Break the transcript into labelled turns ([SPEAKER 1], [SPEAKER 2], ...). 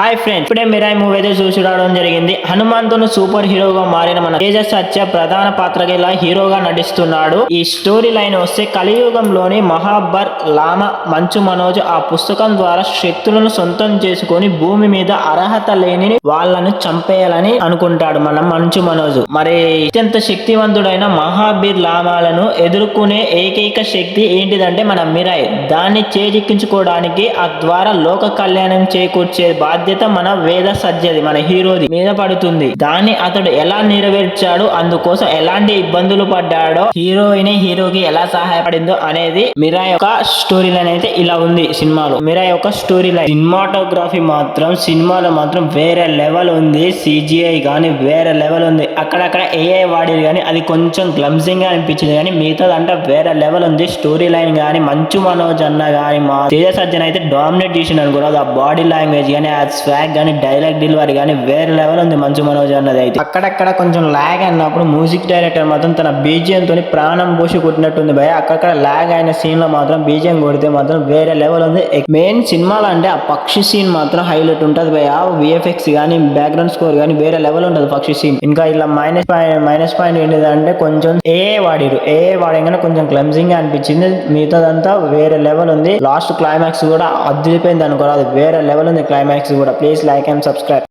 [SPEAKER 1] Hi friends, ఇప్పుడే Mirai movie అయితే చూసి రావడం జరిగింది. హనుమంతుని సూపర్ హీరోగా మారిన మన తేజ సత్య ప్రధాన పాత్రకి ఇలా హీరోగా నటిస్తున్నాడు. ఈ స్టోరీ లైన్ వస్తే కలియుగంలోని మహాబర్ లామ మంచు మనోజ్ ఆ పుస్తకం ద్వారా శక్తులను సొంతం చేసుకొని భూమి మీద అర్హత లేని వాళ్ళను చంపేయాలని అనుకుంటాడు మన మంచు మనోజ్. మరి అత్యంత శక్తివంతుడైన మహాబీర్ లామాలను ఎదుర్కొనే ఏకైక శక్తి ఏంటిదంటే మన మిరాయి. దాన్ని చేజిక్కించుకోవడానికి ఆ ద్వారా లోక కళ్యాణం చేకూర్చే బాధ్యత మన వేద సజ్జది, మన హీరోది మీద పడుతుంది. దాన్ని అతడు ఎలా నెరవేర్చాడు, అందుకోసం ఎలాంటి ఇబ్బందులు పడ్డాడో, హీరోయిన్ హీరోకి ఎలా సహాయపడిందో అనేది మిరాయి యొక్క స్టోరీ లైన్ అయితే ఇలా ఉంది సినిమాలో. మిరాయి యొక్క స్టోరీ లైన్, సినిమాటోగ్రఫీ మాత్రం సినిమాలో మాత్రం వేరే లెవెల్ ఉంది. సిజిఐ గానీ వేరే లెవెల్ ఉంది. అక్కడక్కడ ఏఐ వాడేది కానీ అది కొంచెం గ్లమ్సింగ్ గా అనిపించింది, కానీ మిగతాదంటే వేరే లెవెల్ ఉంది. స్టోరీ లైన్ కానీ మంచు మనోజ్ అన్న కానీ మా తేజ సజ్జన్ అయితే డామినేట్ చేసిన అనుకోరాదు. ఆ బాడీ లాంగ్వేజ్ కానీ ఆ స్వాగ్ కానీ డైలాగ్ డెలివరీ కానీ వేరే లెవెల్ ఉంది మంచు మనోజ్ అన్నది అయితే. అక్కడక్కడ కొంచెం లాగ్ అన్నప్పుడు మ్యూజిక్ డైరెక్టర్ మాత్రం తన బీజిఎం తోని ప్రాణం పోసి కొట్టినట్టుంది భయ. అక్కడ లాగ్ అయిన సీన్ లో మాత్రం బీజిఎం కొడితే మాత్రం వేరే లెవెల్ ఉంది. మెయిన్ సినిమాలో అంటే ఆ పక్షి సీన్ మాత్రం హైలైట్ ఉంటది భయ. విఎఫ్ఎక్స్ కానీ బ్యాక్గ్రౌండ్ స్కోర్ కానీ వేరే లెవెల్ ఉంటది పక్షి సీన్. ఇంకా ఇలా మైనస్ పాయింట్ ఏంటిదంటే కొంచెం ఏఏ వాడగానే కొంచెం క్లమ్సింగ్ గా అనిపించింది. మిగతాదంతా వేరే లెవెల్ ఉంది. లాస్ట్ క్లైమాక్స్ కూడా అదిరిపోయింది అనుకోరాదు, వేరే లెవెల్ ఉంది క్లైమాక్స్ కూడా. Please like and subscribe.